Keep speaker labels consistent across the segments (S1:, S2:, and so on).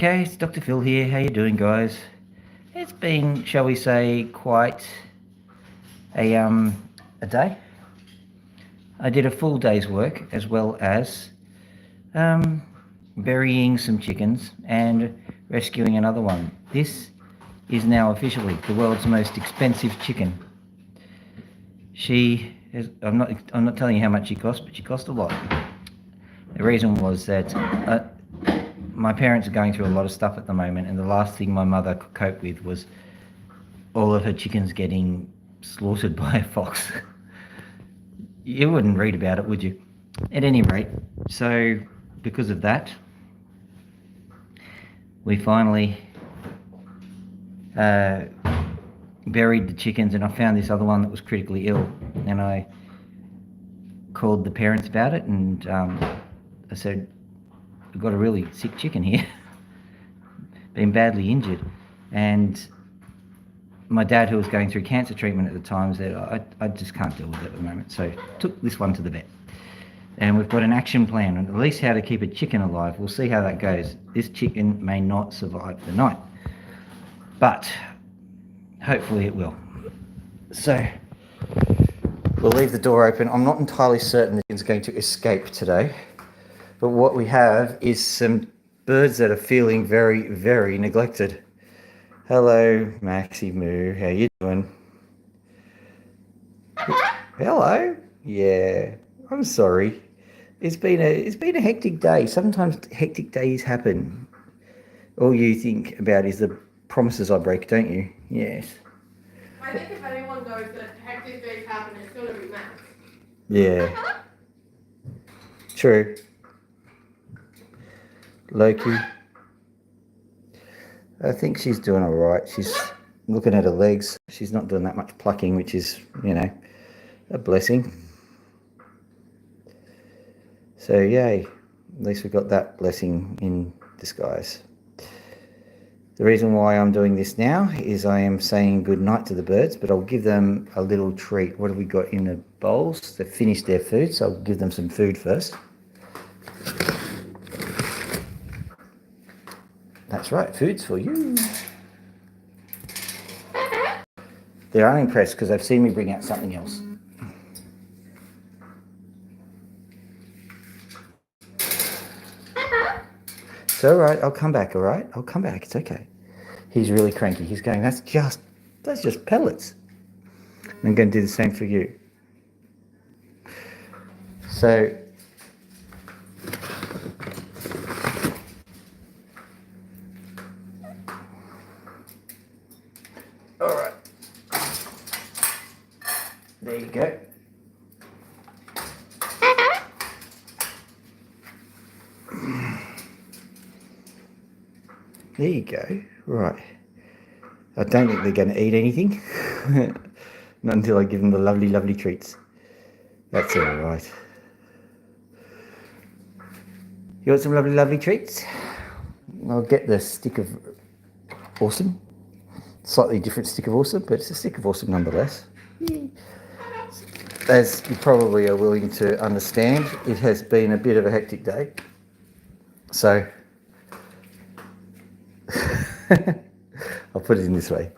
S1: Okay, it's Dr. Phil here. How you doing, guys? It's been, shall we say, quite a day. I did a full day's work as well as burying some chickens and rescuing another one. This is now officially the world's most expensive chicken. I'm not telling you how much she cost, but she cost a lot. The reason was that my parents are going through a lot of stuff at the moment, and the last thing my mother could cope with was all of her chickens getting slaughtered by a fox. You wouldn't read about it, would you? At any rate, so because of that, we finally buried the chickens, and I found this other one that was critically ill, and I called the parents about it, and I said, we've got a really sick chicken here, been badly injured. And my dad, who was going through cancer treatment at the time, said, I just can't deal with it at the moment. So took this one to the vet. And we've got an action plan on at least how to keep a chicken alive. We'll see how that goes. This chicken may not survive the night, but hopefully it will. So we'll leave the door open. I'm not entirely certain that it's going to escape today, but what we have is some birds that are feeling very, very neglected. Hello, Maxie Moo. How you doing? Hello. Yeah. I'm sorry. It's been a hectic day. Sometimes hectic days happen. All you think about is the promises I break, don't you? Yes.
S2: I think if anyone knows that hectic days happen, it's going to be Max.
S1: Yeah. True. Loki. I think she's doing all right. She's looking at her legs. She's not doing that much plucking, which is, a blessing. So yay, at least we got that blessing in disguise. The reason why I'm doing this now is I am saying good night to the birds, but I'll give them a little treat. What have we got in the bowls? They've finished their food, so I'll give them some food first. That's right, food's for you. They're unimpressed because they've seen me bring out something else. It's all right, I'll come back, all right? I'll come back, it's okay. He's really cranky. He's going, that's just pellets. I'm going to do the same for you. So, all right. There you go. There you go. Right. I don't think they're going to eat anything. Not until I give them the lovely, lovely treats. That's all right. You want some lovely, lovely treats? I'll get the stick of awesome. Slightly different stick of awesome, but it's a stick of awesome nonetheless. As you probably are willing to understand, it has been a bit of a hectic day. So I'll put it in this way.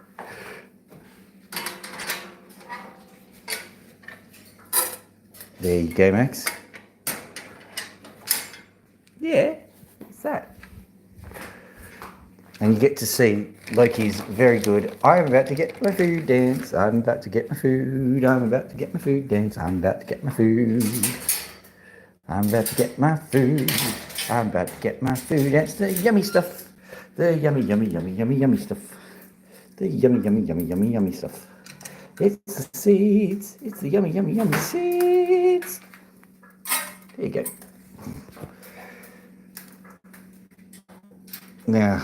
S1: There you go, Max. Yeah, it's that. And you get to see Loki's very good. I'm about to get my food dance. I'm about to get my food. I'm about to get my food dance. I'm about to get my food. I'm about to get my food. I'm about to get my food. That's the yummy stuff. The yummy, yummy, yummy, yummy, yummy stuff. The yummy, yummy, yummy, yummy, yummy stuff. It's the seeds. It's the yummy, yummy, yummy seeds. There you go. Now,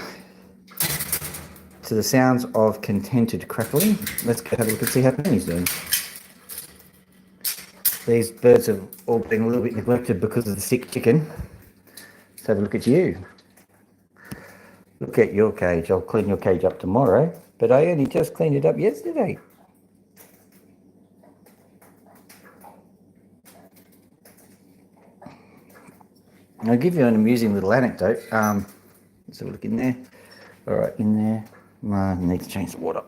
S1: to the sounds of contented crackling, let's go have a look and see how Tony's doing. These birds have all been a little bit neglected because of the sick chicken. Let's have a look at you. Look at your cage. I'll clean your cage up tomorrow, but I only just cleaned it up yesterday. I'll give you an amusing little anecdote. Let's have a look in there. All right, in there. I need to change the water.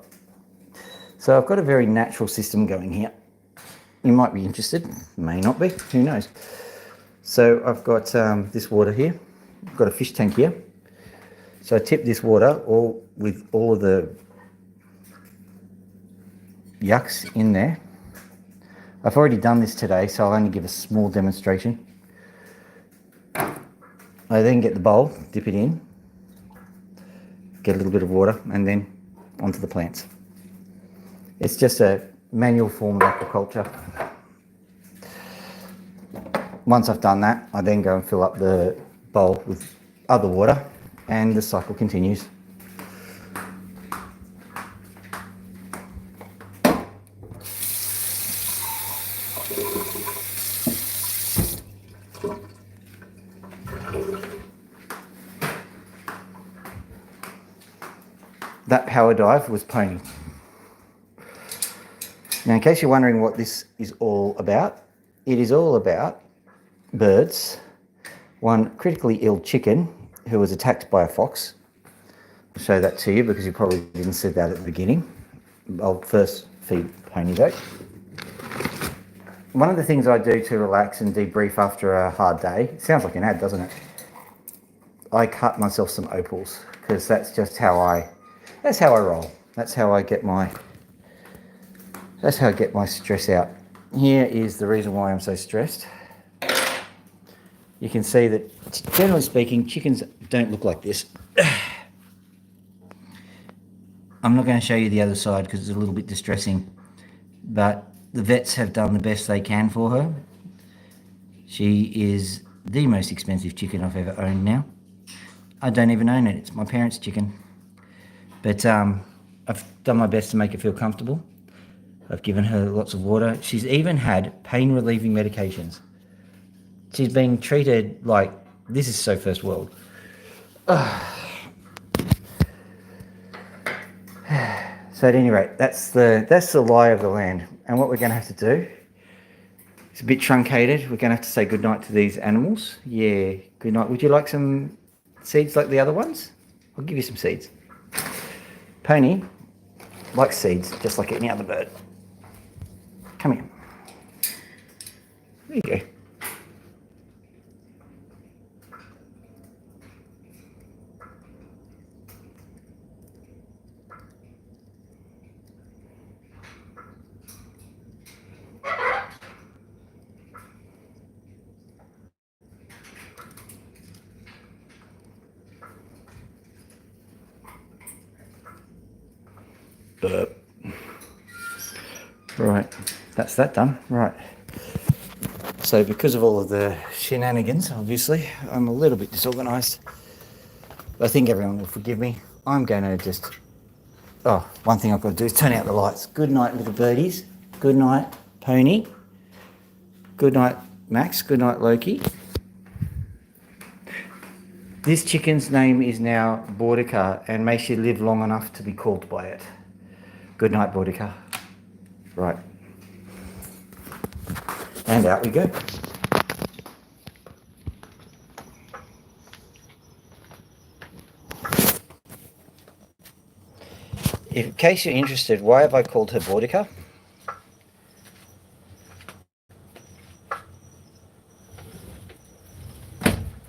S1: So I've got a very natural system going here. You might be interested, may not be, who knows. So I've got this water here. I've got a fish tank here. So I tip this water with all of the yucks in there. I've already done this today, so I'll only give a small demonstration. I then get the bowl, dip it in, get a little bit of water, and then onto the plants. It's just a manual form of aquaculture. Once I've done that, I then go and fill up the bowl with other water, and the cycle continues. That power dive was Pony. Now, in case you're wondering what this is all about, it is all about birds. One critically ill chicken who was attacked by a fox. I'll show that to you because you probably didn't see that at the beginning. I'll first feed Pony though. One of the things I do to relax and debrief after a hard day, sounds like an ad, doesn't it? I cut myself some opals because that's just how I roll. That's how I get my stress out. Here is the reason why I'm so stressed. You can see that, generally speaking, chickens don't look like this. I'm not going to show you the other side because it's a little bit distressing, but the vets have done the best they can for her. She is the most expensive chicken I've ever owned now. I don't even own it. It's my parents' chicken. But I've done my best to make her feel comfortable. I've given her lots of water. She's even had pain-relieving medications. She's being treated like this is so first world. So at any rate, that's the lie of the land. And what we're going to have to do, it's a bit truncated. We're going to have to say goodnight to these animals. Yeah, good night. Would you like some seeds like the other ones? I'll give you some seeds. Pony likes seeds just like any other bird. Come here. There you go. Burp. Right, that's that done. Right. So because of all of the shenanigans, obviously, I'm a little bit disorganised. I think everyone will forgive me. I'm going to just... Oh, one thing I've got to do is turn out the lights. Good night, little birdies. Good night, Pony. Good night, Max. Good night, Loki. This chicken's name is now Boudica, and may she live long enough to be called by it. Good night, Boudica. Right. And out we go. In case you're interested, why have I called her Boudica?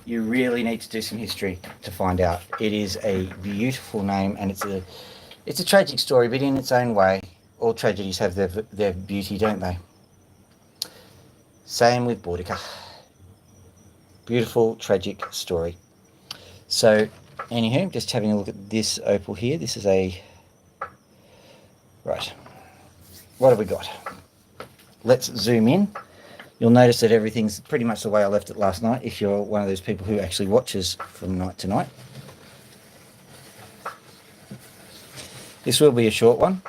S1: You really need to do some history to find out. It is a beautiful name, and it's a tragic story, but in its own way, all tragedies have their beauty, don't they? Same with Boudica. Beautiful, tragic story. So, anywho, just having a look at this opal here. This is a... Right. What have we got? Let's zoom in. You'll notice that everything's pretty much the way I left it last night, if you're one of those people who actually watches from night to night. This will be a short one.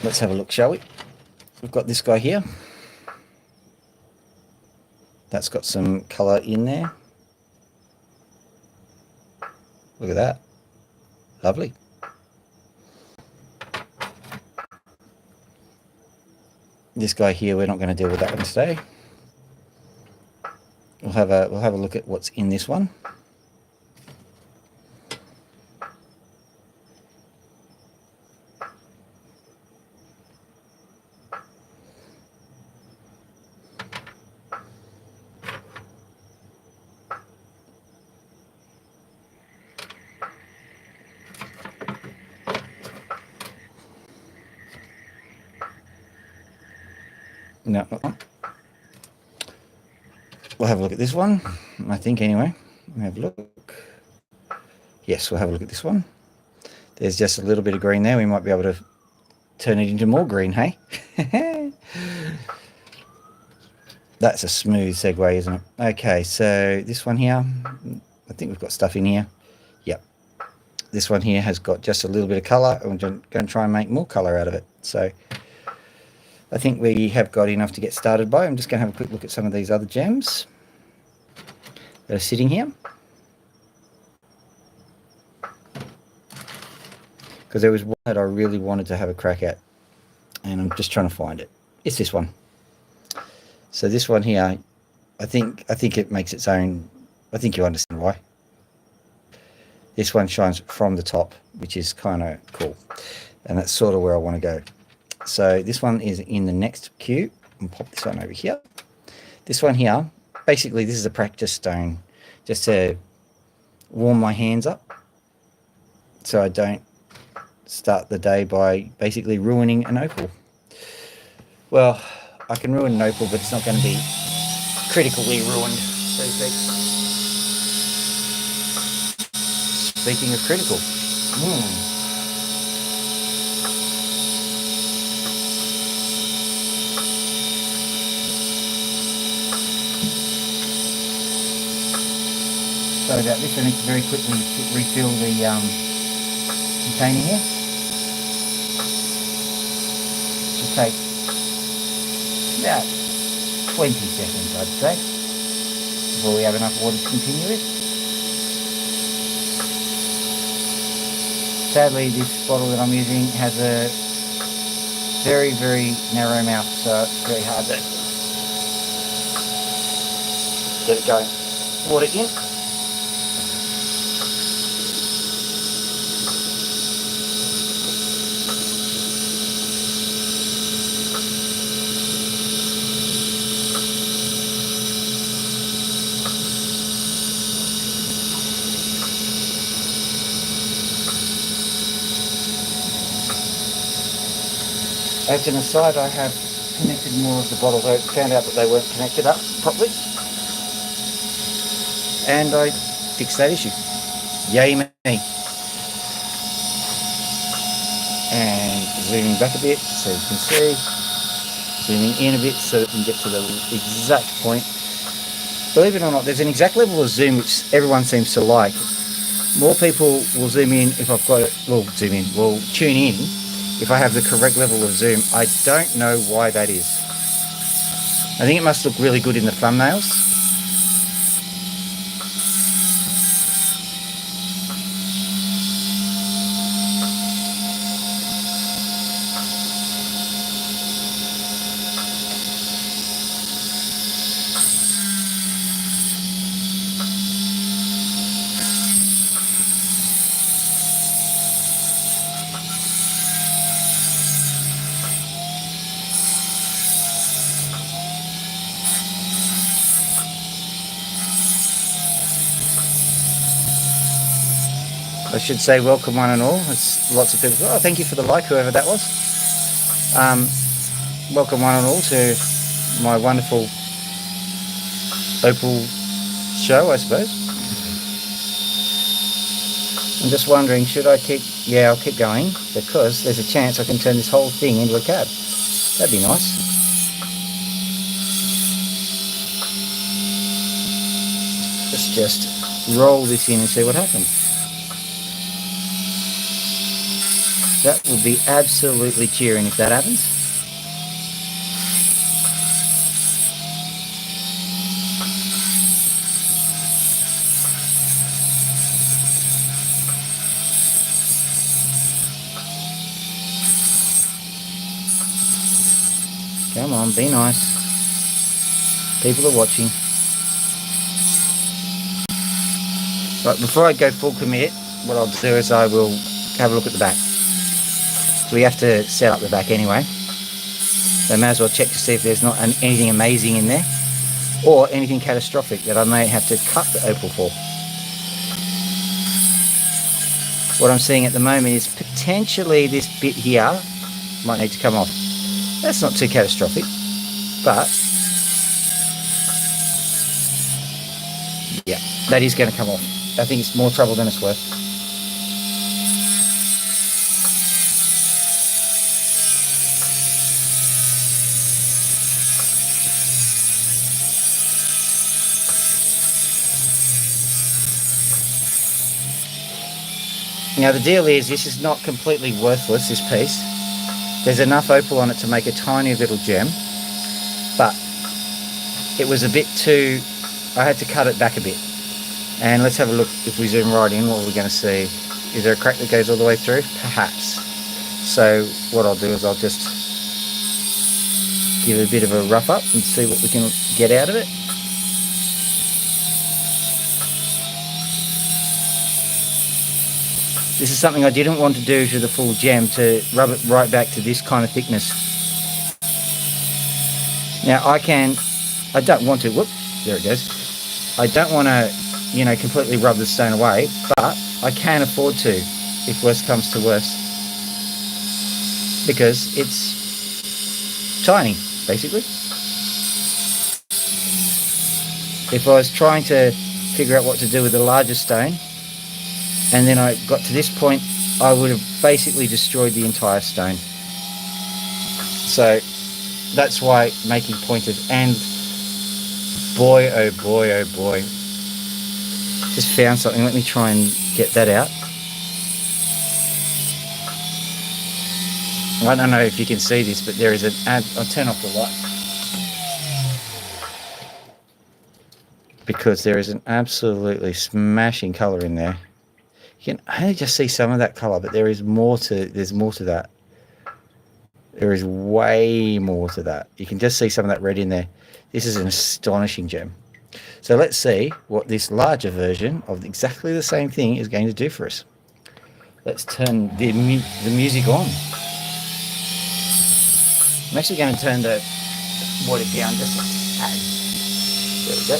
S1: Let's have a look, shall we? We've got this guy here. That's got some colour in there. Look at that. Lovely. This guy here, we're not going to deal with that one today. We'll have a look at what's in this one. No, not one. We'll have a look at this one, I think, anyway. We'll have a look. Yes, we'll have a look at this one. There's just a little bit of green there. We might be able to turn it into more green, hey? That's a smooth segue, isn't it? Okay, so this one here, I think we've got stuff in here. Yep. This one here has got just a little bit of colour, and we're going to try and make more colour out of it. So I think we have got enough to get started by. I'm just going to have a quick look at some of these other gems that are sitting here. Because there was one that I really wanted to have a crack at, and I'm just trying to find it. It's this one. So this one here, I think it makes its own. I think you understand why. This one shines from the top, which is kind of cool, and that's sort of where I want to go. So this one is in the next queue. I'll pop this one over here. This one here, basically this is a practice stone, just to warm my hands up, so I don't start the day by basically ruining an opal. Well, I can ruin an opal, but it's not going to be critically ruined, so to speak. Speaking of critical. Sorry about this, I need to very quickly refill the container here. Should take about 20 seconds, I'd say, before we have enough water to continue with. Sadly, this bottle that I'm using has a very, very narrow mouth, so it's very hard to get it going. Water in. As an aside, I have connected more of the bottles. I found out that they weren't connected up properly, and I fixed that issue. Yay me. And zooming back a bit so you can see, zooming in a bit so that we can get to the exact point. Believe it or not, there's an exact level of zoom which everyone seems to like. More people will zoom in if I've got it, will tune in if I have the correct level of zoom. I don't know why that is. I think it must look really good in the thumbnails. I should say welcome one and all. It's lots of people. Oh, thank you for the like, whoever that was. Welcome one and all to my wonderful opal show, I suppose. I'm just wondering, should I keep... Yeah, I'll keep going, because there's a chance I can turn this whole thing into a cab. That'd be nice. Let's just roll this in and see what happens. That would be absolutely cheering if that happens. Okay. Come on, be nice. People are watching. Right, before I go full commit, what I'll do is I will have a look at the back. So we have to set up the back anyway. So I may as well check to see if there's not anything amazing in there, or anything catastrophic that I may have to cut the opal for. What I'm seeing at the moment is potentially this bit here might need to come off. That's not too catastrophic, but yeah, that is going to come off. I think it's more trouble than it's worth. Now the deal is, this is not completely worthless, this piece. There's enough opal on it to make a tiny little gem, but it was a bit too, I had to cut it back a bit. And let's have a look, if we zoom right in, what we're going to see. Is there a crack that goes all the way through? Perhaps. So what I'll do is I'll just give it a bit of a rough up and see what we can get out of it. This is something I didn't want to do to the full gem, to rub it right back to this kind of thickness. Now I don't want to, whoop, there it goes. I don't want to, completely rub the stone away, but I can afford to, if worst comes to worst. Because it's tiny, basically. If I was trying to figure out what to do with the larger stone, and then I got to this point, I would have basically destroyed the entire stone. So that's why making pointers, and boy, oh boy, oh boy. Just found something, let me try and get that out. I don't know if you can see this, but there is I'll turn off the light. Because there is an absolutely smashing colour in there. You can only just see some of that colour, but there's more to that. There is way more to that. You can just see some of that red in there. This is an astonishing gem. So let's see what this larger version of exactly the same thing is going to do for us. Let's turn the music on. I'm actually going to turn the water down just a tad. There we go.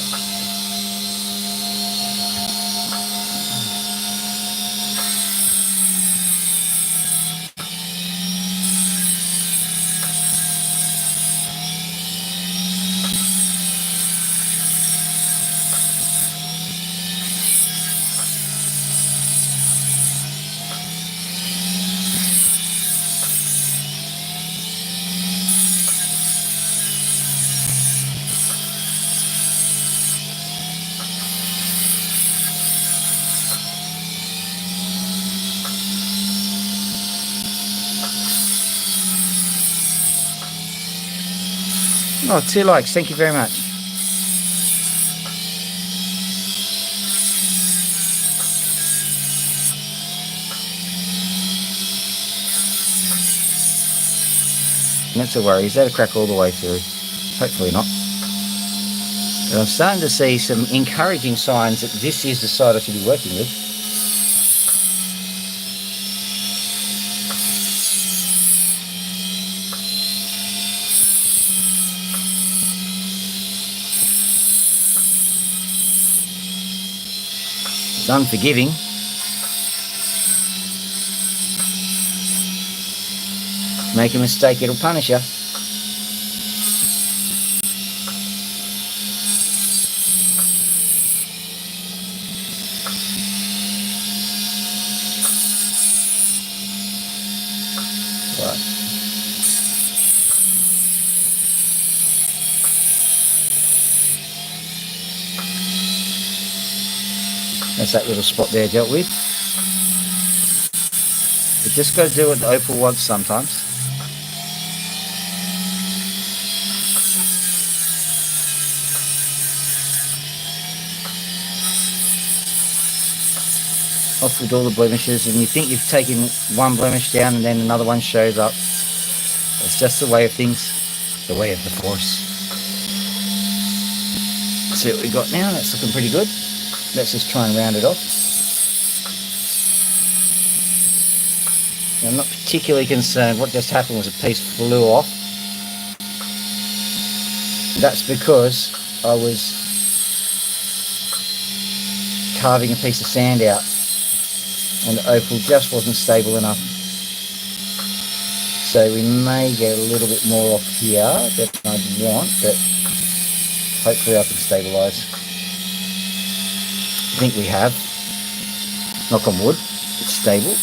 S1: Oh, 2 likes, thank you very much. Not to worry, is that a crack all the way through? Hopefully not. But I'm starting to see some encouraging signs that this is the side I should be working with. It's unforgiving. Make a mistake, it'll punish you. Right. That's that little spot there dealt with. You just got to do what the opal wants sometimes. Off with all the blemishes, and you think you've taken one blemish down and then another one shows up. It's just the way of things. the way of the force. See what we got now. That's looking pretty good. Let's just try and round it off. I'm not particularly concerned. What just happened was a piece flew off. That's because I was carving a piece of sand out and the opal just wasn't stable enough. So we may get a little bit more off here than I'd want, but hopefully I can stabilise. I think we have. Knock on wood, it's stable.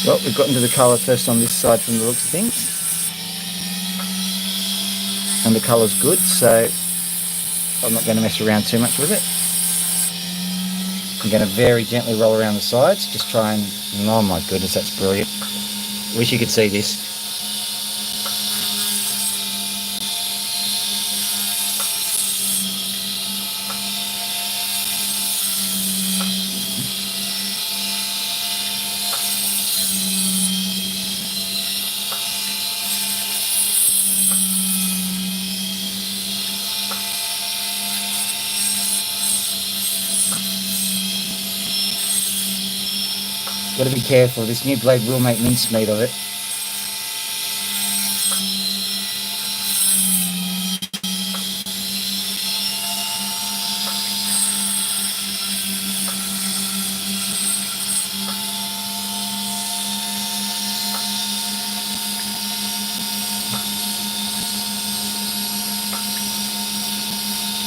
S1: Well, we've got into the colour first on this side from the looks of things. And the colour's good, so I'm not going to mess around too much with it. I'm going to very gently roll around the sides, just try and... Oh my goodness, that's brilliant. Wish you could see this. Got to be careful, this new blade will make mincemeat of it.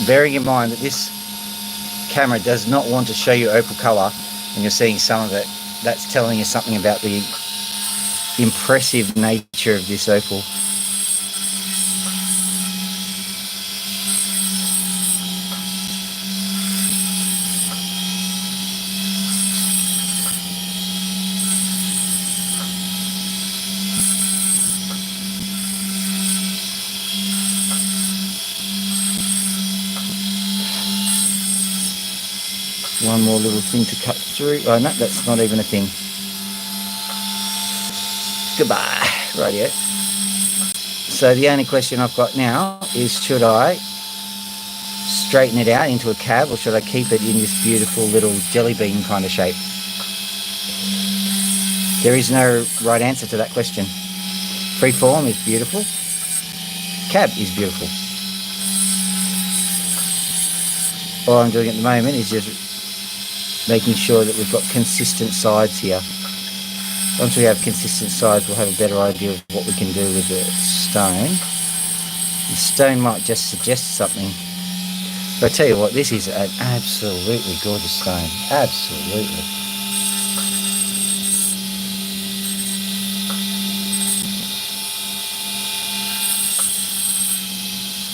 S1: Bearing in mind that this camera does not want to show you opal colour and you're seeing some of it, that's telling you something about the impressive nature of this opal. One more little thing to cut through. Oh no, that's not even a thing. Goodbye. Rightio. So the only question I've got now is, should I straighten it out into a cab or should I keep it in this beautiful little jelly bean kind of shape? There is no right answer to that question. Freeform is beautiful. Cab is beautiful. All I'm doing at the moment is just making sure that we've got consistent sides here. Once we have consistent sides, we'll have a better idea of what we can do with the stone. The stone might just suggest something. But I tell you what, this is an absolutely gorgeous stone. Absolutely.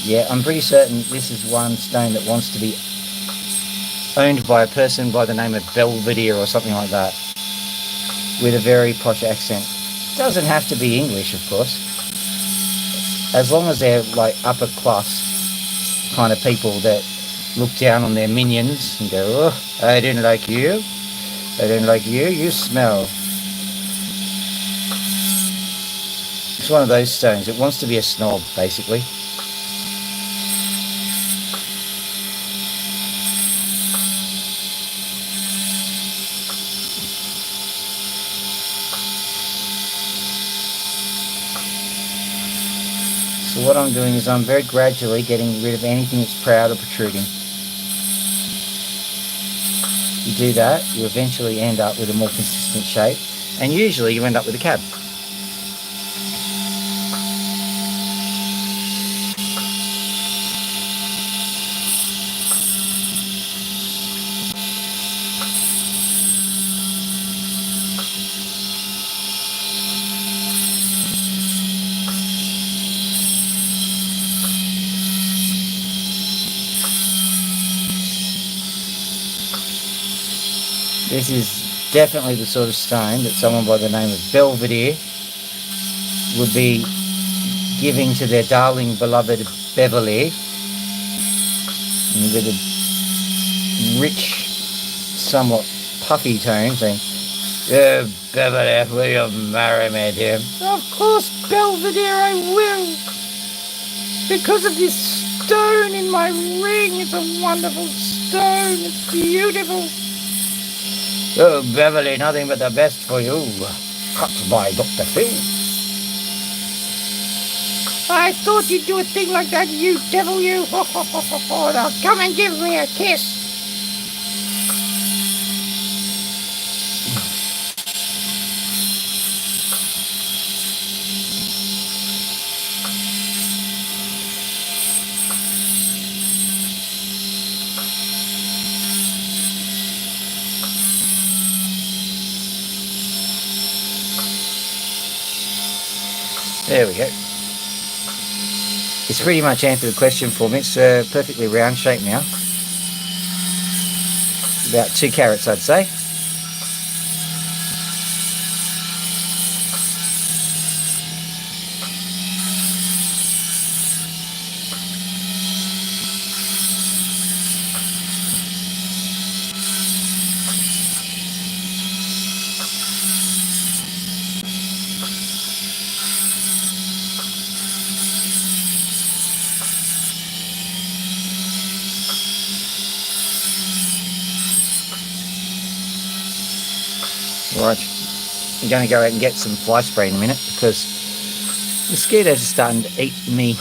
S1: Yeah, I'm pretty certain this is one stone that wants to be owned by a person by the name of Belvedere or something like that, with a very posh accent. Doesn't have to be English, of course, as long as they're like upper class kind of people that look down on their minions and go, oh, I didn't like you, I didn't like you, you smell. It's one of those stones. It wants to be a snob, basically. So what I'm doing is I'm very gradually getting rid of anything that's proud or protruding. You do that, you eventually end up with a more consistent shape, and usually you end up with a cab. This is definitely the sort of stone that someone by the name of Belvedere would be giving to their darling beloved Beverly. And with a rich, somewhat puffy tone, saying, "Oh, Beverly, will you marry me, dear?" "Of course, Belvedere, I will. Because of this stone in my ring. It's a wonderful stone. It's beautiful." "Oh, Beverly, nothing but the best for you. Cut by Dr. Phil." "I thought you'd do a thing like that, you devil, you. Now come and give me a kiss." There we go. It's pretty much answered the question for me. It's a perfectly round shape now. About 2 carats, I'd say. Right, I'm going to go out and get some fly spray in a minute because mosquitoes are starting to eat me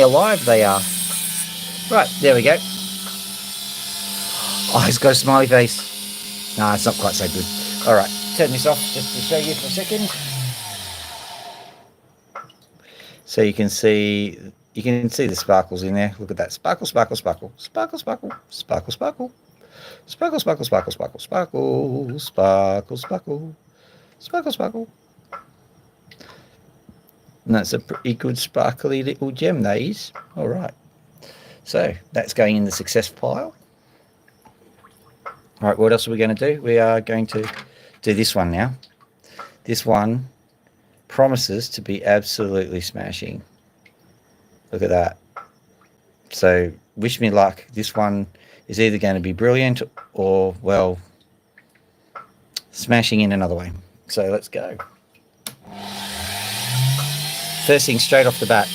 S1: alive, they are. Right, there we go. Oh, it's got a smiley face. No, it's not quite so good. All right, turn this off just to show you for a second. So you can see the sparkles in there. Look at that. Sparkle, sparkle, sparkle. Sparkle, sparkle. Sparkle, sparkle. Sparkle, sparkle, sparkle, sparkle, sparkle, sparkle, sparkle, sparkle, sparkle. And that's a pretty good sparkly little gem, that is. All right. So that's going in the success pile. All right, what else are we going to do? We are going to do this one now. This one promises to be absolutely smashing. Look at that. So wish me luck. This one is either going to be brilliant or, well, smashing in another way. So let's go. First thing, straight off the bat,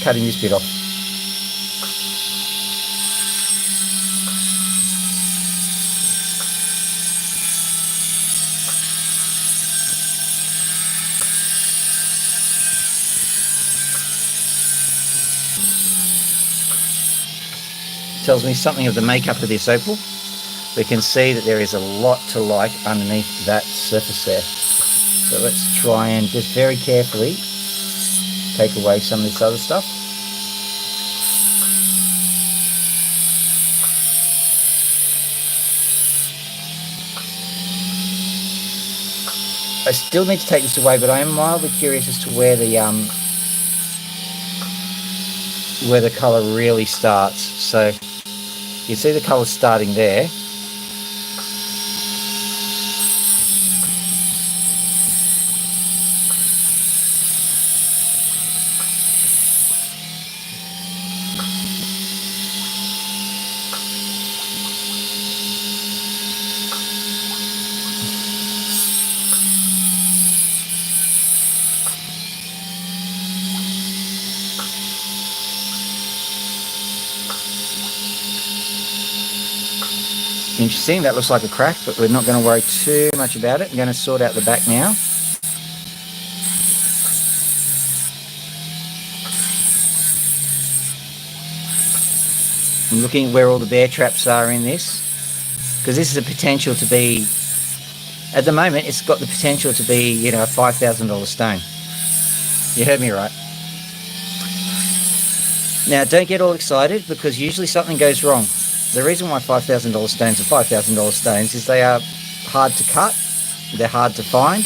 S1: cutting this bit off. Tells me something of the makeup of this opal. We can see that there is a lot to like underneath that surface there. So let's try and just very carefully take away some of this other stuff. I still need to take this away, but I am mildly curious as to where the colour really starts. So you see the colour starting there. Interesting, that looks like a crack, but we're not going to worry too much about it. I'm going to sort out the back now. I'm looking at where all the bear traps are in this, because this is a potential to be, at the moment, it's got the potential to be, you know, a $5,000 stone. You heard me right. Now, don't get all excited, because usually something goes wrong. The reason why $5,000 stones are $5,000 stones is they are hard to cut, they're hard to find.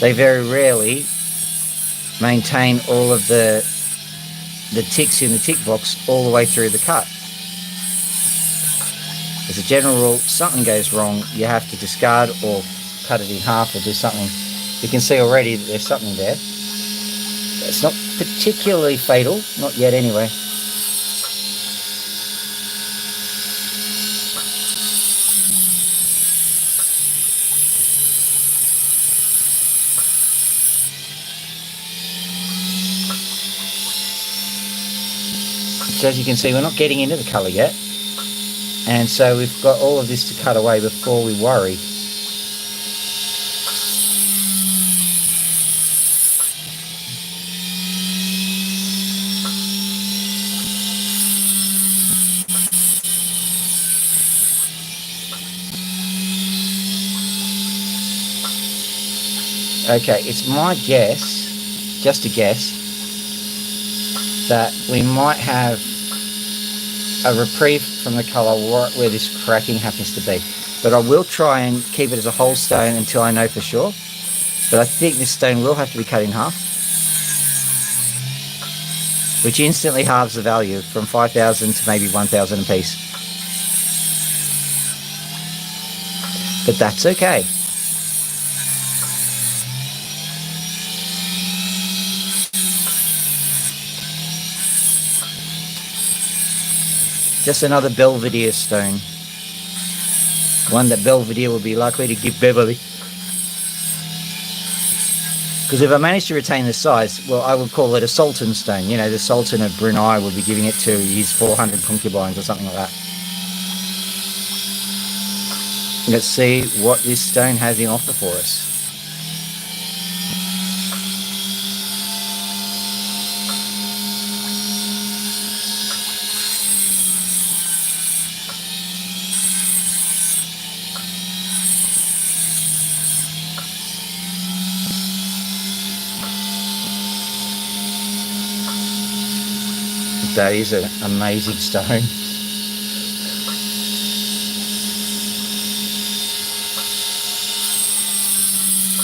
S1: They very rarely maintain all of the ticks in the tick box all the way through the cut. As a general rule, something goes wrong, you have to discard or cut it in half or do something You can see already that there's something there. It's not particularly fatal, not yet anyway. So as you can see, we're not getting into the colour yet. And so we've got all of this to cut away before we worry. Okay, it's my guess, just a guess, that we might have a reprieve from the colour right where this cracking happens to be. But I will try and keep it as a whole stone until I know for sure. But I think this stone will have to be cut in half, which instantly halves the value from 5,000 to maybe 1,000 a piece. But that's okay. Just another Belvedere stone. One that Belvedere will be likely to give Beverly. Because if I manage to retain the size, well, I would call it a Sultan stone. You know, the Sultan of Brunei would be giving it to his 400 concubines or something like that. Let's see what this stone has in offer for us. That is an amazing stone.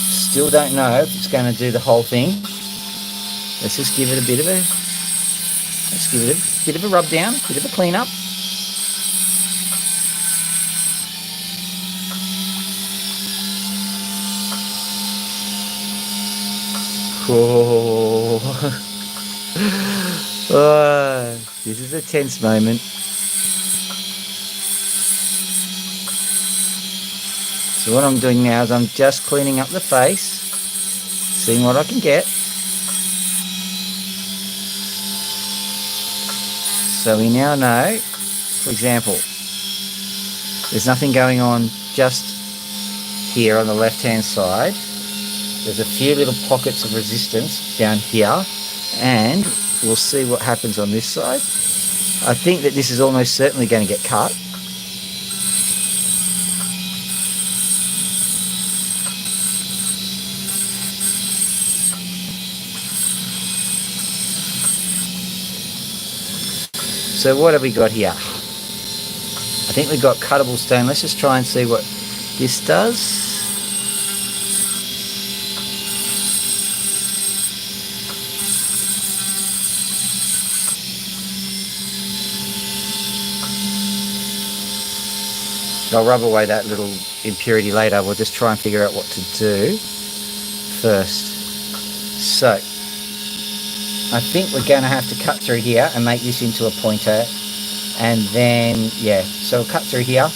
S1: Still don't know if it's going to do the whole thing. Let's just give it a bit of a, rub down, a bit of a clean up. Oh. Oh, this is a tense moment. So what I'm doing now is I'm just cleaning up the face, seeing what I can get. So we now know, for example, there's nothing going on just here on the left-hand side. There's a few little pockets of resistance down here, and we'll see what happens on this side. I think that this is almost certainly going to get cut. So what have we got here? I think we've got cuttable stone. Let's just try and see what this does. I'll rub away that little impurity later. We'll just try and figure out what to do first. So, I think we're going to have to cut through here and make this into a pointer. And then, yeah, so we'll cut through here.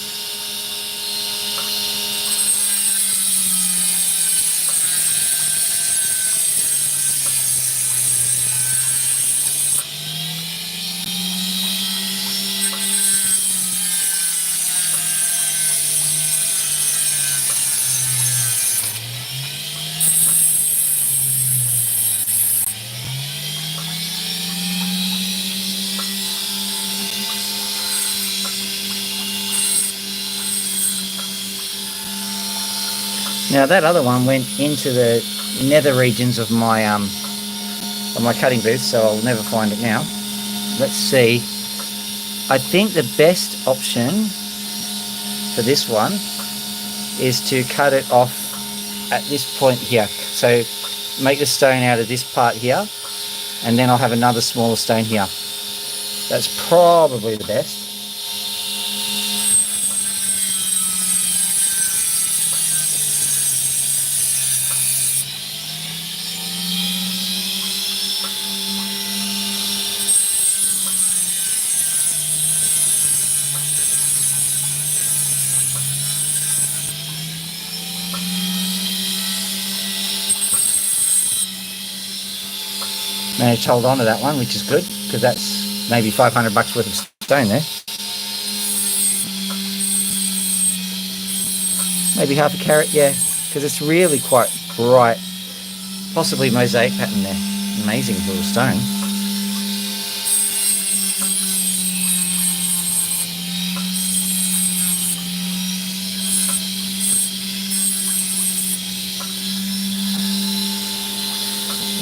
S1: Now that other one went into the nether regions of my cutting booth, so I'll never find it now. Let's see. I think the best option for this one is to cut it off at this point here. So make the stone out of this part here, and then I'll have another smaller stone here. That's probably the best. managed to hold on to that one, which is good, because that's maybe 500 bucks worth of stone there. Maybe half a carat, yeah, because it's really quite bright, possibly mosaic pattern there. Amazing little stone.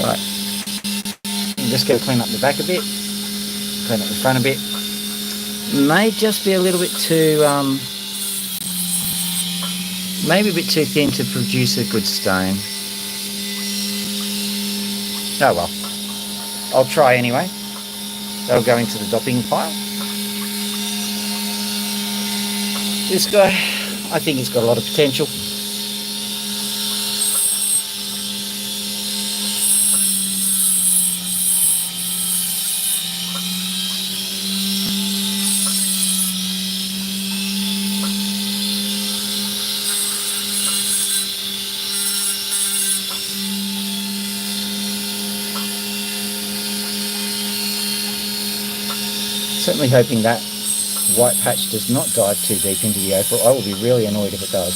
S1: Right, I'm just going to clean up the back a bit, clean up the front a bit. May just be a little bit too, maybe a bit too thin to produce a good stone. Oh well, I'll try anyway. That'll go into the doping pile. This guy, I think he's got a lot of potential. Certainly hoping that white patch does not dive too deep into the opal. I will be really annoyed if it does.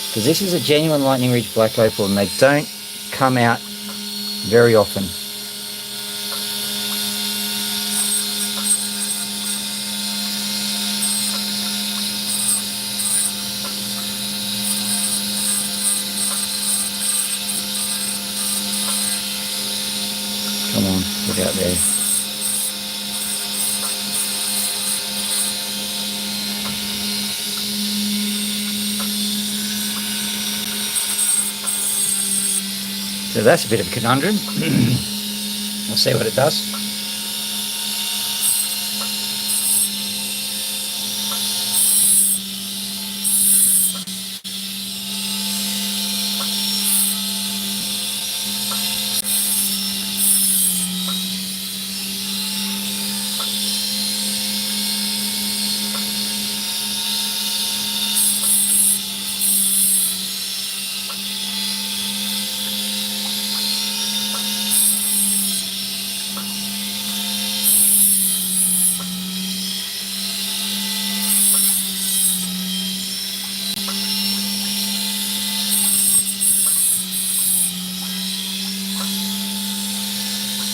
S1: Because this is a genuine lightning ridge black opal and they don't come out very often. Come on, get out there. So that's a bit of a conundrum. We'll see what it does.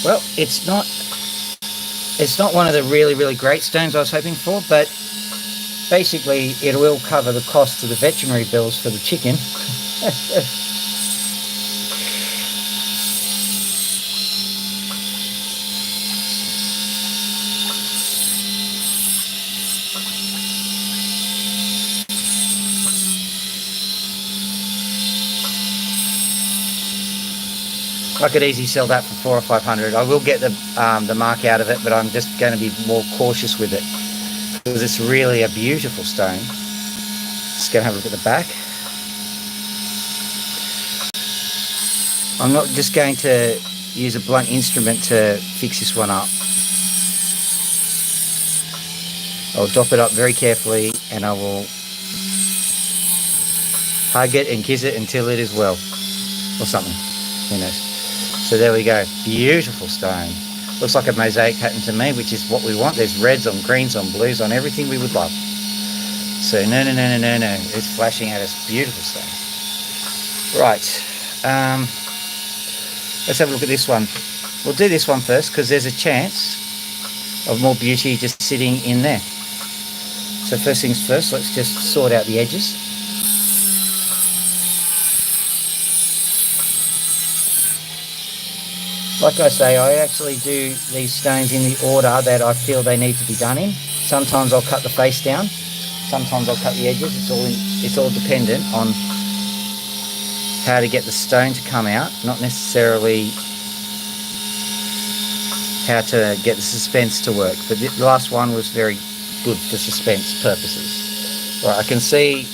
S1: Well, it's not one of the really great stones I was hoping for, but basically it will cover the cost of the veterinary bills for the chicken. I could easily sell that for 400 or 500. I will get the mark out of it, but I'm just going to be more cautious with it because it's really a beautiful stone. Just going to have a look at the back. I'm not just going to use a blunt instrument to fix this one up. I'll dop it up very carefully and I will hug it and kiss it until it is well, or something. Who knows? So there we go, beautiful stone. Looks like a mosaic pattern to me, which is what we want. There's reds on greens on blues on everything we would love. So no, it's flashing at us, beautiful stone. Right, let's have a look at this one. We'll do this one first because there's a chance of more beauty just sitting in there. So first things first, let's just sort out the edges. Like I say, I actually do these stones in the order that I feel they need to be done in. Sometimes I'll cut the face down, sometimes I'll cut the edges. It's all dependent on how to get the stone to come out, not necessarily how to get the suspense to work. But the last one was very good for suspense purposes. Right, I can see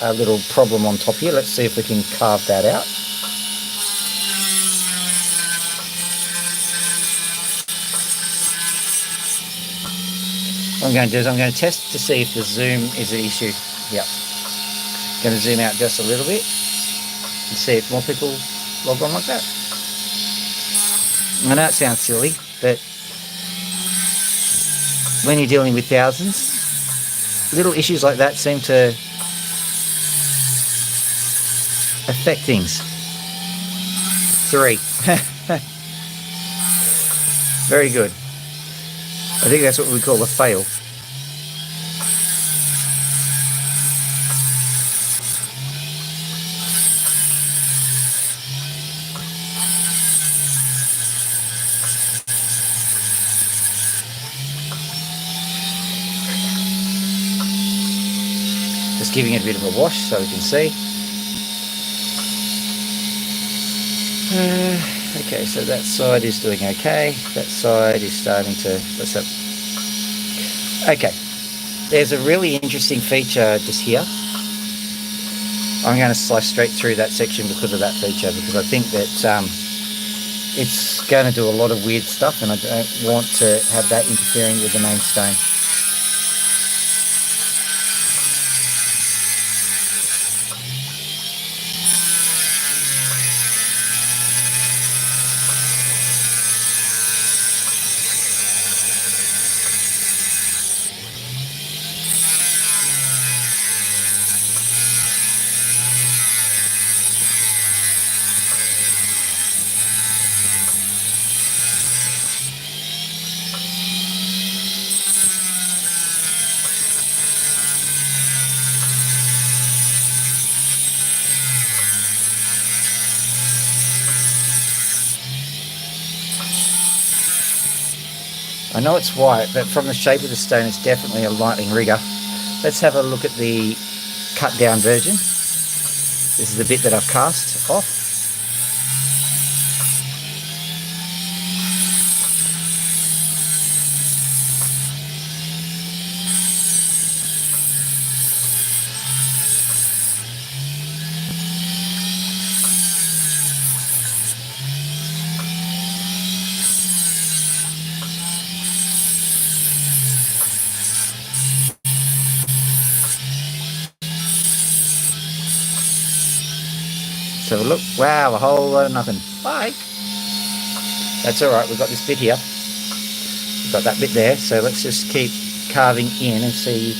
S1: a little problem on top here. Let's see if we can carve that out. What I'm going to do is I'm going to test to see if the zoom is an issue. Yep. Going to zoom out just a little bit and see if more people log on like that. I know it sounds silly, but when you're dealing with thousands, little issues like that seem to affect things. 3. Very good. I think that's what we call a fail. Just giving it a bit of a wash so we can see. Okay, so that side is doing okay. That side is starting to... Let's have... Okay, there's a really interesting feature just here. I'm going to slice straight through that section because of that feature, because I think that it's going to do a lot of weird stuff, and I don't want to have that interfering with the main stone. I know it's white, but from the shape of the stone, it's definitely a lightning rigger. Let's have a look at the cut down version. This is the bit that I've cast off. Let's have a look. Wow, a whole lot of nothing. Bye. That's alright, we've got this bit here. We've got that bit there, so let's just keep carving in and see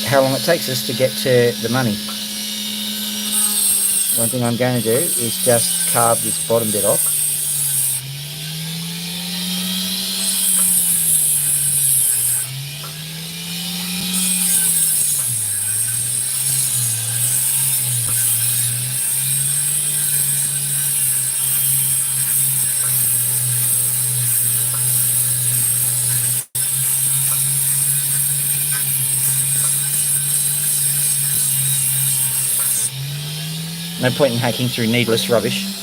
S1: how long it takes us to get to the money. One thing I'm going to do is just carve this bottom bit off. No point in hacking through needless rubbish.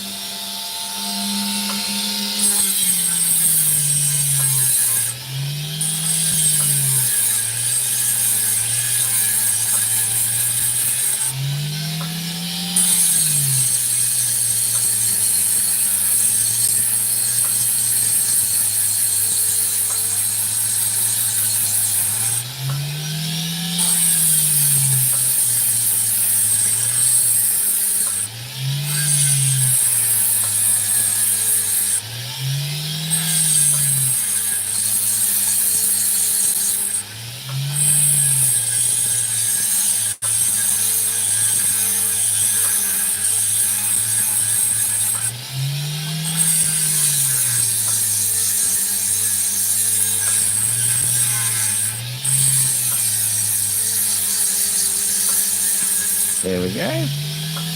S1: There we go.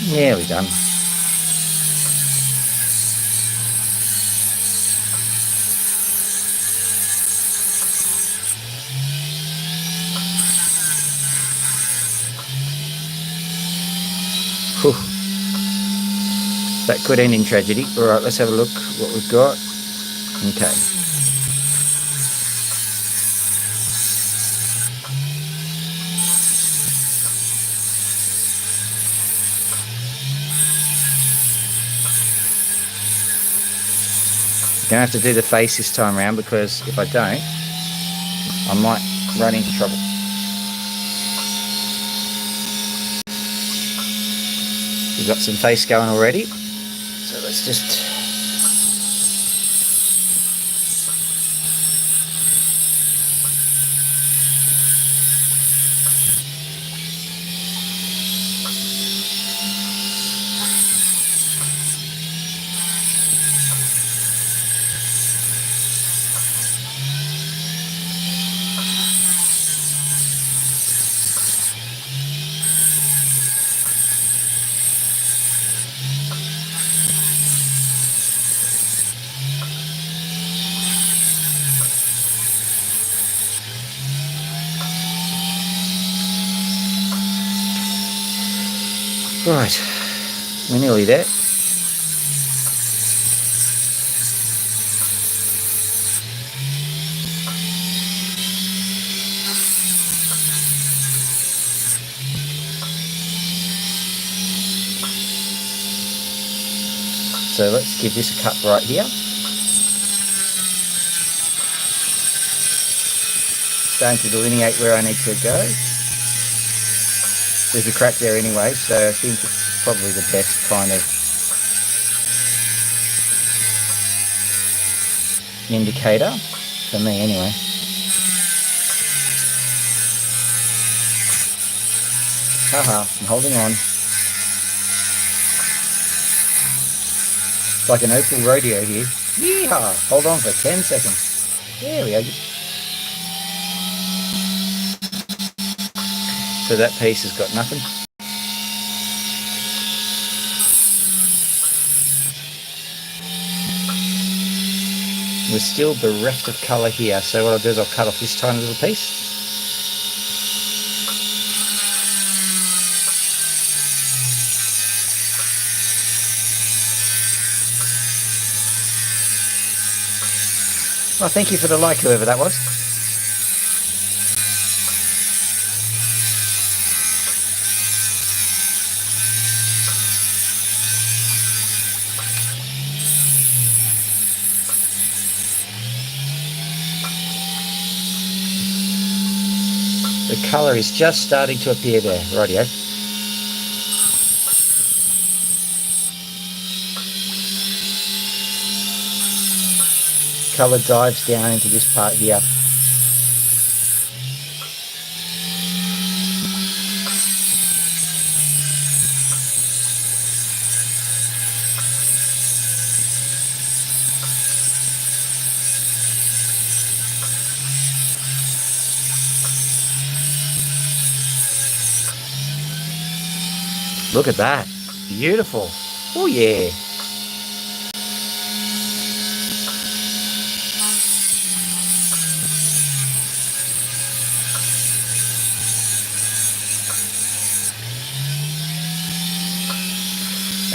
S1: Nearly done. Whew. That could end in tragedy. Alright, let's have a look what we've got. Okay. Gonna have to do the face this time around, because if I don't, I might run into trouble. We've got some face going already, so let's just... Right, we're nearly there. So let's give this a cut right here. Starting to delineate where I need to go. There's a crack there anyway, so I think it's probably the best kind of indicator for me anyway. Haha, I'm holding on. It's like an Opal rodeo here. Yeehaw! Hold on for 10 seconds. There we go. So that piece has got nothing. We're still bereft of colour here, so what I'll do is I'll cut off this tiny little piece. Well, thank you for the like, whoever that was. The colour is just starting to appear there, rightio. Colour dives down into this part here. Look at that. Beautiful. Oh yeah.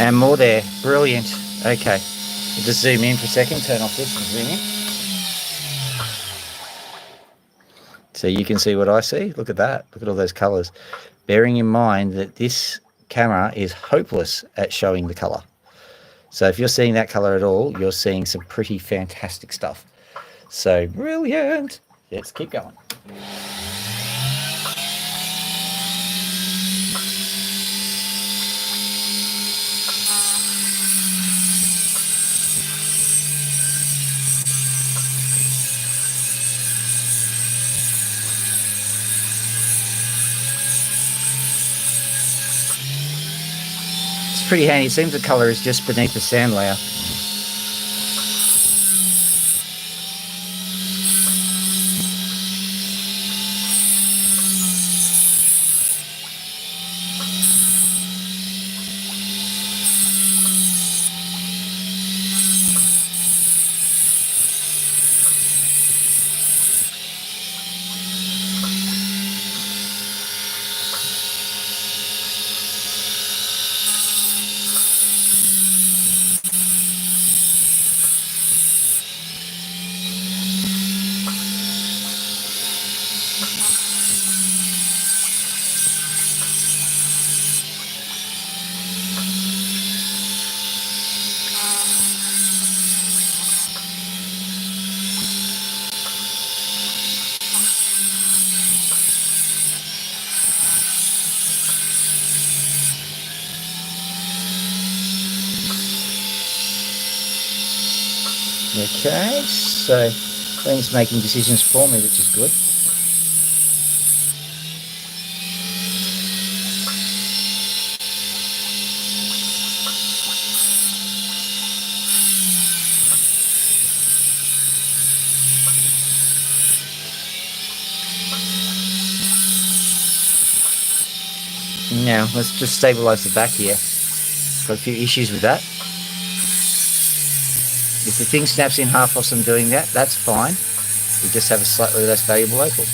S1: And more there. Brilliant. Okay. We'll just zoom in for a second, turn off this and zoom in. So you can see what I see. Look at that. Look at all those colours. Bearing in mind that this camera is hopeless at showing the colour. So if you're seeing that colour at all, you're seeing some pretty fantastic stuff. So brilliant. Let's keep going. Pretty handy. It seems the colour is just beneath the sand layer. Okay, so Glenn's making decisions for me, which is good. Now, let's just stabilise the back here. Got a few issues with that. If the thing snaps in half whilst I'm doing that, that's fine. We just have a slightly less valuable opal.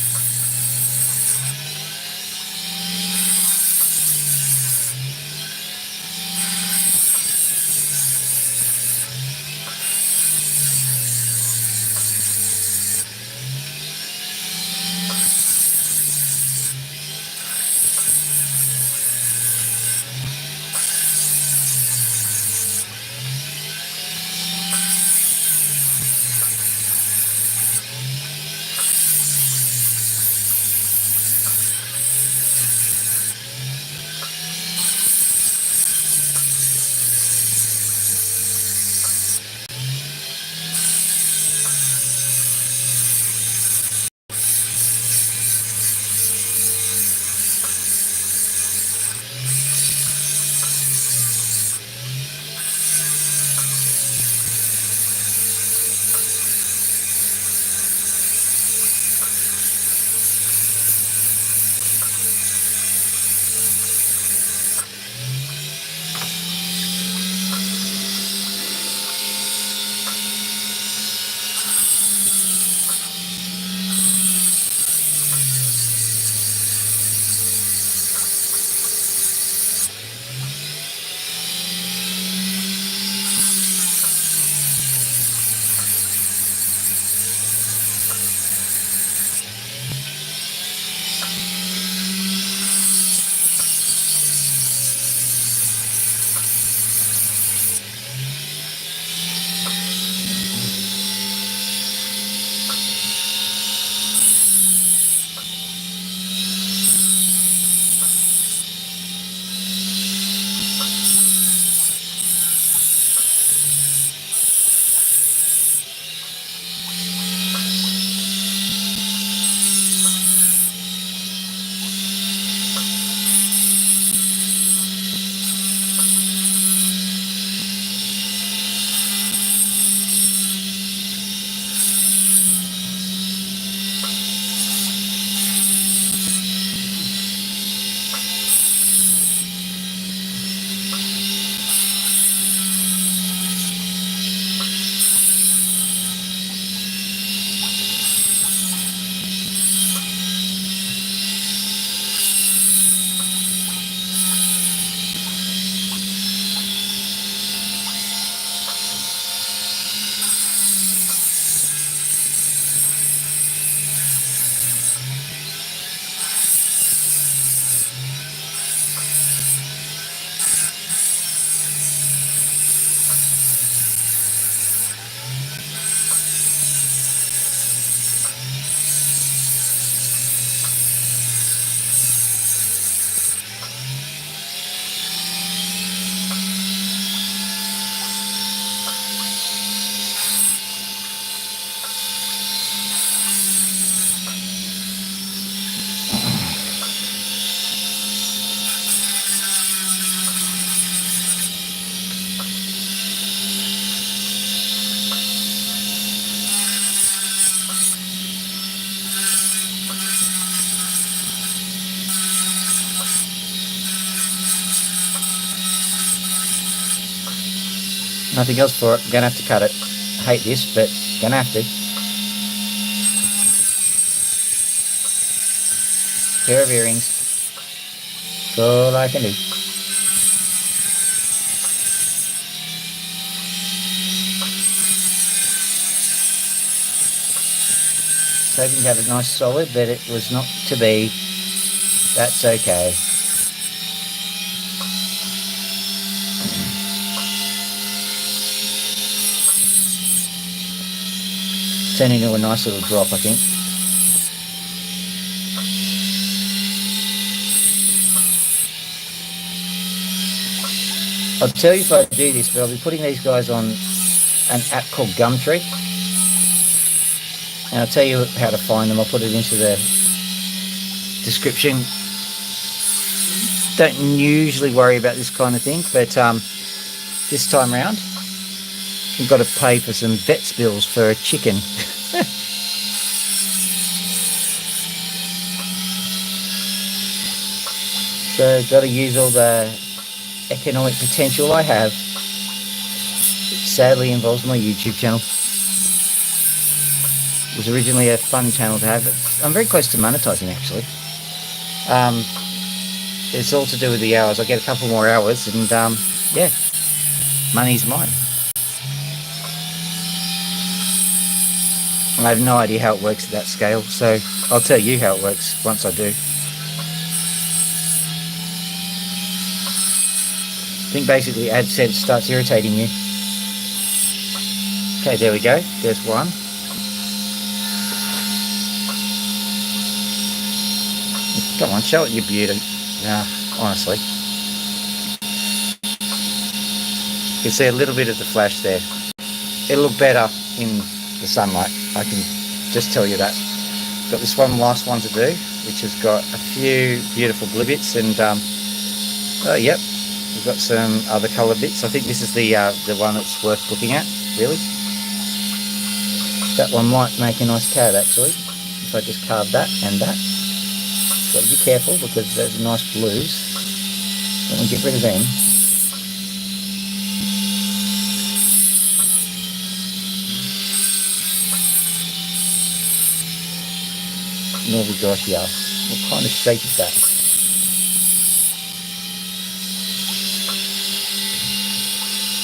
S1: Nothing else for it. I'm gonna have to cut it. I hate this, but gonna have to. Pair of earrings. That's all I can do. So hoping to have a nice solid, but it was not to be. That's okay. Turned into a nice little drop, I think. I'll tell you if I do this, but I'll be putting these guys on an app called Gumtree, and I'll tell you how to find them. I'll put it into the description. Don't usually worry about this kind of thing, but this time round, you've got to pay for some vet's bills for a chicken. So got to use all the economic potential I have. It sadly involves my YouTube channel. It was originally a fun channel to have, but I'm very close to monetizing actually. It's all to do with the hours. I get a couple more hours and yeah, money's mine. I have no idea how it works at that scale, so I'll tell you how it works once I do. I think basically AdSense starts irritating you. Okay, there we go. There's one. Come on, show it your beauty. Nah, honestly. You can see a little bit of the flash there. It'll look better in the sunlight, I can just tell you that. Got this last one to do, which has got a few beautiful blue bits, and oh yep, we've got some other colour bits. I think this is the one that's worth looking at, really. That one might make a nice card actually, if I just carve that and that. Got to be careful because those are nice blues. Let me get rid of them. There we go here. What kind of shape is that?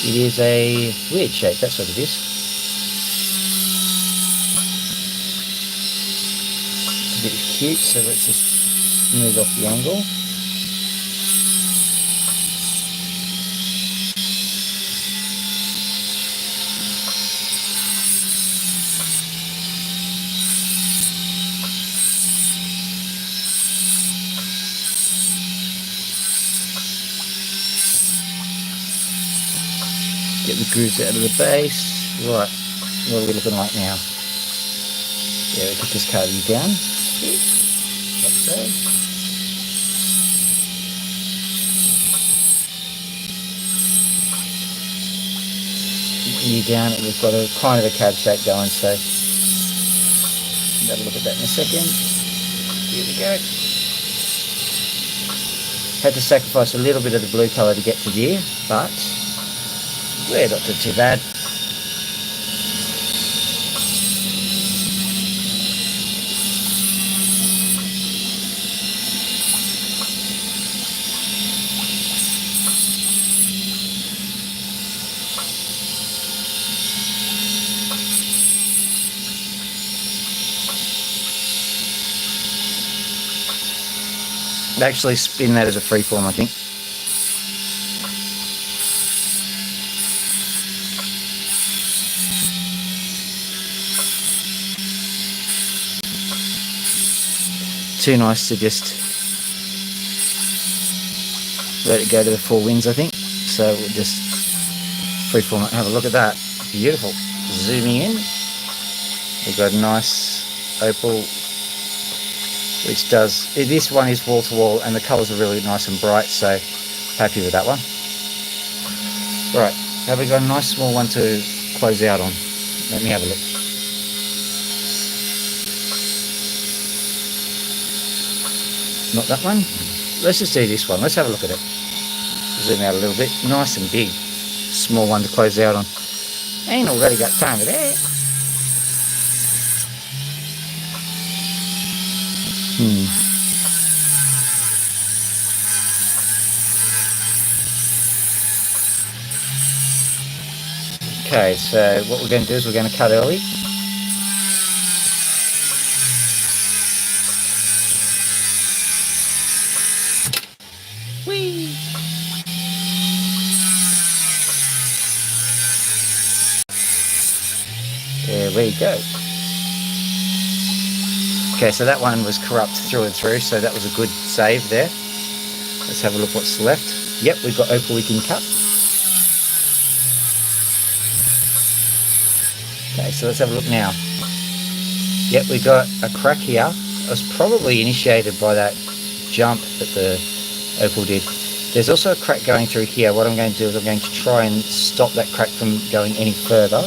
S1: It is a weird shape, that's what it is. It's a bit cute, so let's just smooth off the angle. Get the grooves out of the base. Right, what are we looking like now? Yeah, we could just carve you down. Like so. You down, and we've got a kind of a cab shape going, so have a look at that in a second. Here we go. Had to sacrifice a little bit of the blue colour to get to there, but we're not doing too bad. Actually spin that as a freeform, I think. Too nice to just let it go to the four winds, I think. So we'll just freeform it. Have a look at that. Beautiful. Zooming in, we've got a nice opal, which does, this one is wall to wall and the colours are really nice and bright, so happy with that one. Right, have we got a nice small one to close out on? Let me have a look. Not that one. Let's just do this one. Let's have a look at it. Zoom out a little bit. Nice and big. Small one to close out on. Ain't already got time for that. Okay, so what we're going to do is we're going to cut early. Whee! There we go. Okay, so that one was corrupt through and through, so that was a good save there. Let's have a look what's left. Yep, we've got opal we can cut. so let's have a look now. Yep, we got a crack here. It was probably initiated by that jump that the opal did. There's also a crack going through here. What I'm going to do is I'm going to try and stop that crack from going any further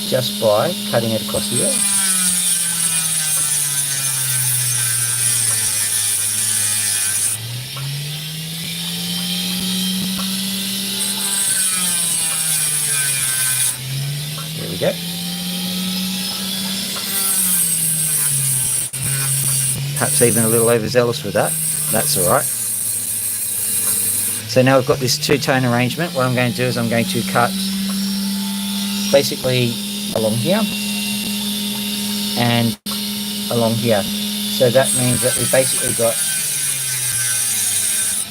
S1: just by cutting it across here. There we go. Perhaps even a little overzealous with that. That's all right. So now we've got this two-tone arrangement. What I'm going to do is I'm going to cut basically along here and along here. So that means that we've basically got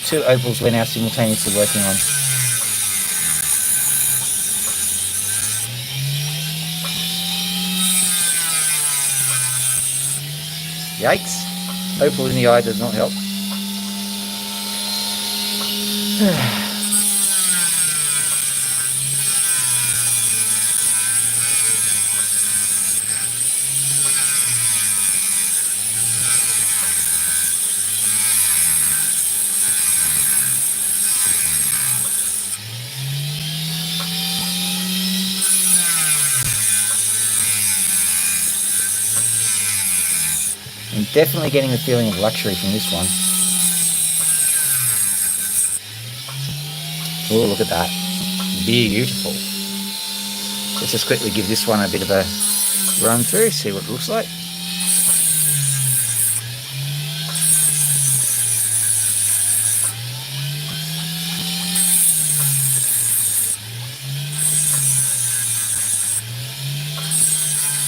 S1: two opals we're now simultaneously working on. Yikes. Opal in the eye does not help. I'm definitely getting the feeling of luxury from this one. Oh, look at that. Beautiful. Let's just quickly give this one a bit of a run through, see what it looks like.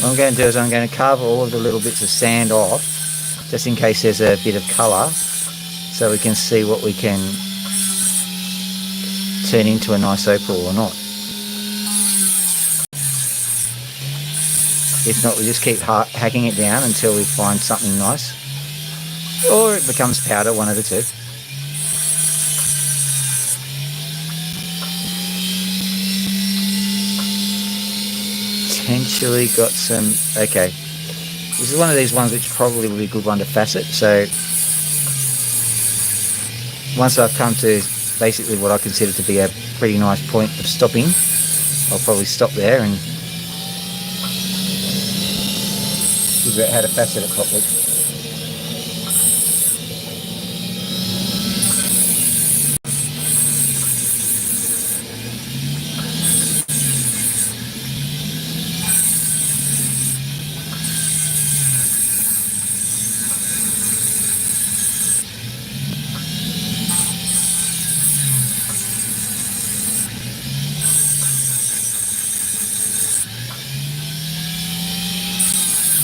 S1: What I'm going to do is I'm going to carve all of the little bits of sand off, just in case there's a bit of colour, so we can see what we can turn into a nice opal or not. If not, we just keep hacking it down until we find something nice, or it becomes powder, one of the two. Potentially got some, okay, this is one of these ones which probably will be a good one to facet. So once I've come to basically what I consider to be a pretty nice point of stopping, I'll probably stop there and figure out how to facet it properly.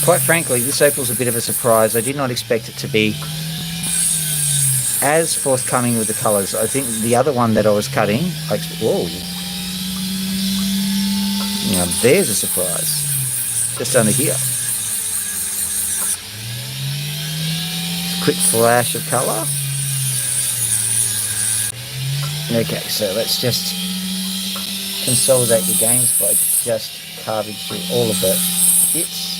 S1: Quite frankly, this opal's a bit of a surprise. I did not expect it to be as forthcoming with the colours. I think the other one that I was cutting, whoa, now there's a surprise, just under here. Quick flash of colour. Okay, so let's just consolidate the games by just carving through all of the bits.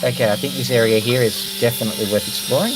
S1: Okay, I think this area here is definitely worth exploring.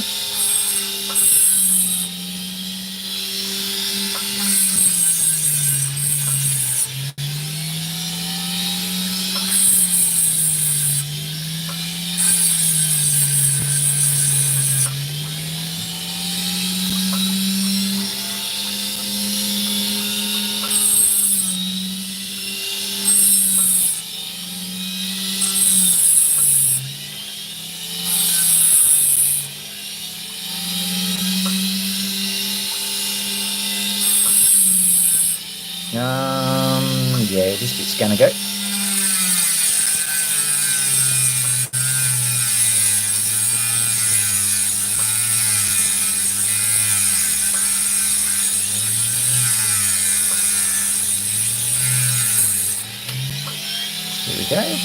S1: Yeah, this bit's gonna go. Here we go.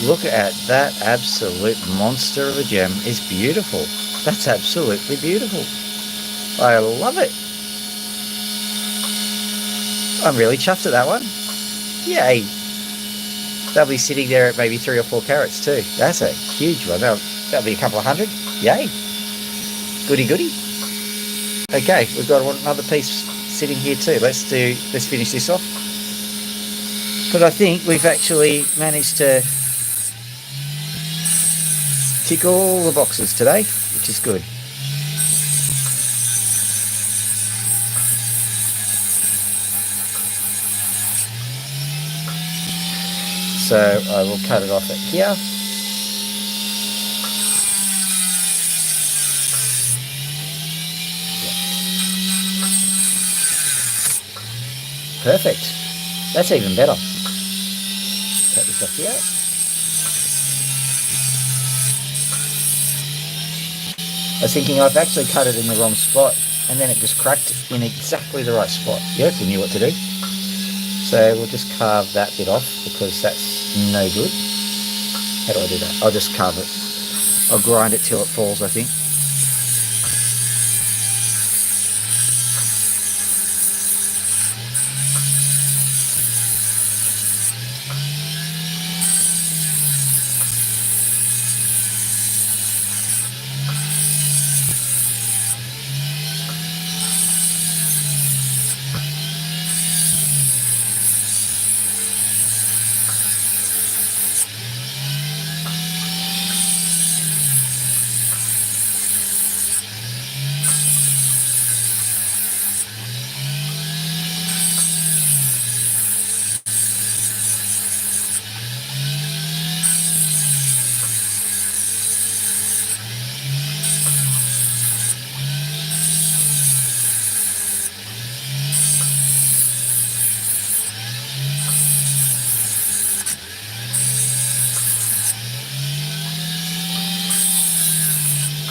S1: Look at that absolute monster of a gem. It's beautiful. That's absolutely beautiful. I love it. I'm really chuffed at that one. Yay. They'll be sitting there at maybe 3 or 4 carats too. That's a huge one. That'll be a couple of hundred. Yay. Goody goody. Okay, we've got another piece sitting here too. Let's finish this off. But I think we've actually managed to tick all the boxes today, which is good. So I will cut it off at here. Perfect. That's even better. Cut this off here. I was thinking I've actually cut it in the wrong spot, and then it just cracked in exactly the right spot. Yep, we knew what to do. So we'll just carve that bit off because that's no good. How do I do that? I'll just carve it. I'll grind it till it falls, I think.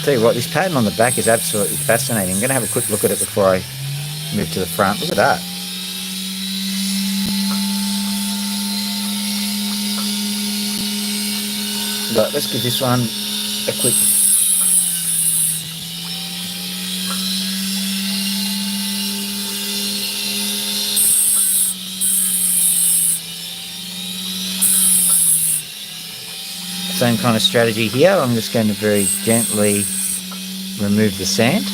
S1: Tell you what, this pattern on the back is absolutely fascinating. I'm going to have a quick look at it before I move to the front. Look at that. But let's give this one a quick... Same kind of strategy here. I'm just going to very gently remove the sand.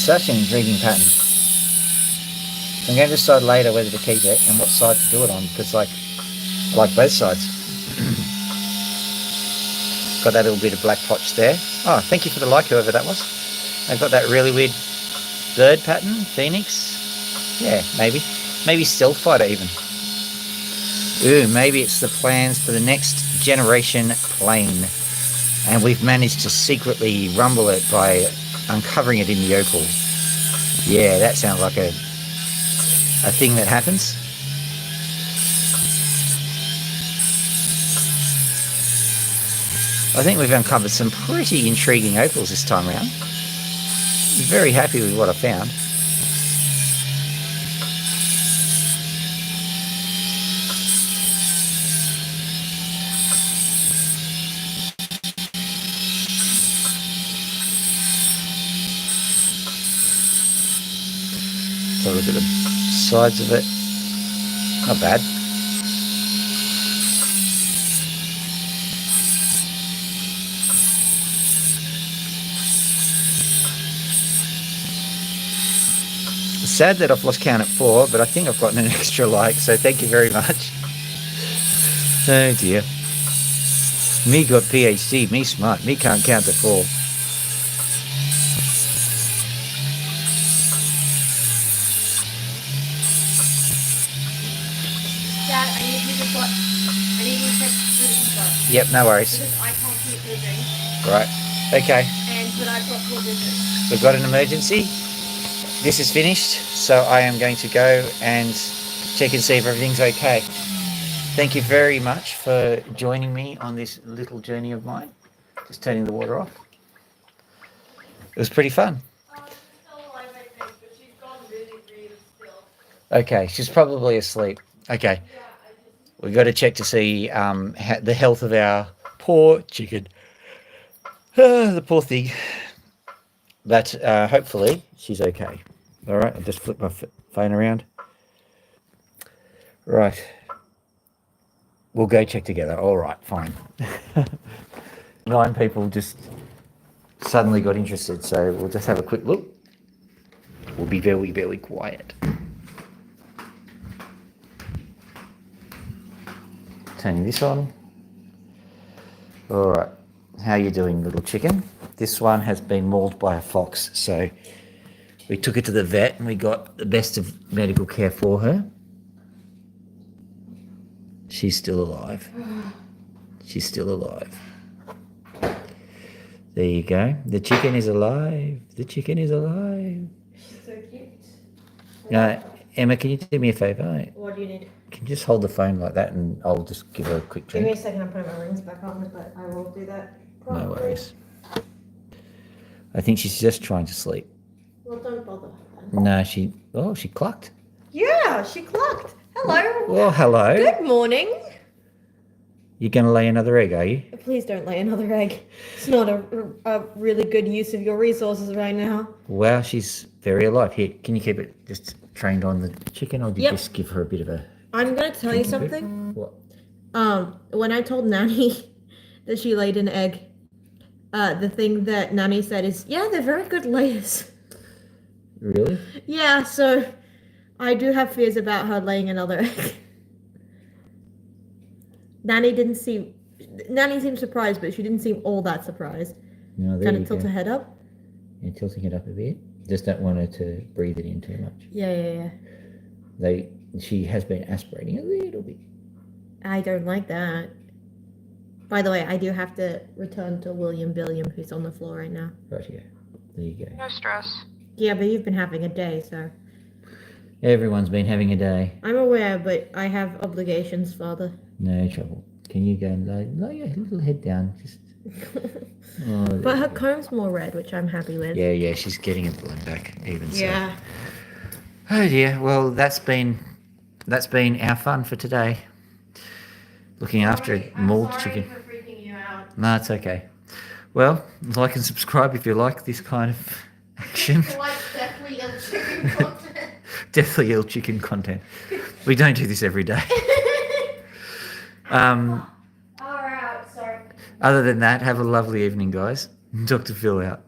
S1: Such an intriguing pattern. I'm going to decide later whether to keep it and what side to do it on, because I like both sides. Got that little bit of black potch there. Oh, thank you for the like, whoever that was. I've got that really weird bird pattern, phoenix. Yeah, maybe stealth fighter even. Ooh, maybe it's the plans for the next generation plane, and we've managed to secretly rumble it by uncovering it in the opal. Yeah, that sounds like a thing that happens. I think we've uncovered some pretty intriguing opals this time around. I'm very happy with what I found. have a look at the sides of it. Not bad. It's sad that I've lost count at 4, but I think I've gotten an extra like, so thank you very much. Oh dear. Me got PhD, me smart, me can't count to 4.
S2: Dad, I need you to check this first.
S1: Yep, no worries.
S2: Because I can't keep moving.
S1: Right, okay.
S2: But I've got poor vision.
S1: We've got an emergency. This is finished, so I am going to go and check and see if everything's okay. Thank you very much for joining me on this little journey of mine. Just turning the water off. It was pretty fun.
S2: She's still alive, I think, but she's gone really, really still.
S1: Okay, she's probably asleep. Okay.
S2: Yeah,
S1: We've got to check to see the health of our poor chicken. The poor thing. But hopefully she's okay. All right, I'll just flip my phone around. Right. We'll go check together. All right, fine. 9 people just suddenly got interested, so we'll just have a quick look. We'll be very, very quiet. Turning this on. All right. How you doing, little chicken? This one has been mauled by a fox, so we took it to the vet and we got the best of medical care for her. She's still alive. She's still alive. There you go. The chicken is alive. The chicken is alive.
S2: she's so cute.
S1: Emma, can you do me a favour?
S2: What do you need?
S1: Can you just hold the phone like that and I'll just give her a quick
S2: Give me
S1: drink?
S2: a second, I'm putting my rings back on, but I will do that.
S1: No worries. I think she's just trying to sleep.
S2: Well, don't bother.
S1: No, she clucked.
S2: Yeah, she clucked. Hello.
S1: Well, hello.
S2: Good morning.
S1: You're going to lay another egg, are you?
S2: Please don't lay another egg. It's not a really good use of your resources right now.
S1: Wow, she's very alive. Here, can you keep it just trained on the chicken, or do you just give her a bit of a...
S2: I'm going to tell you something.
S1: What?
S2: When I told Nanny that she laid an egg, the thing that Nanny said is, yeah, they're very good layers.
S1: Really?
S2: Yeah, so I do have fears about her laying another egg. Nanny seemed surprised, but she didn't seem all that surprised.
S1: No, there
S2: Kind
S1: you
S2: of tilt
S1: go.
S2: her head up.
S1: Yeah, tilting it up a bit. Just don't want her to breathe it in too much.
S2: Yeah.
S1: She has been aspirating a little bit.
S2: I don't like that. By the way, I do have to return to William Billiam, who's on the floor right now.
S1: Right here. There you go.
S3: No stress.
S2: Yeah, but you've been having a day, so...
S1: Everyone's been having a day.
S2: I'm aware, but I have obligations, Father.
S1: No trouble. Can you go and lay your little head down? Just. Oh,
S2: But her comb's more red, which I'm happy with.
S1: yeah, she's getting it blown back even so.
S2: Yeah.
S1: Oh dear. Well, that's been our fun for today. Looking after a mauled chicken.
S2: I'm sorry for freaking you out.
S1: No, it's okay. Well, like and subscribe if you like this kind of action.
S2: Like deathly ill chicken content.
S1: Deathly ill chicken content. We don't do this every day.
S2: Alright, sorry.
S1: Other than that, have a lovely evening, guys. Dr. Phil out.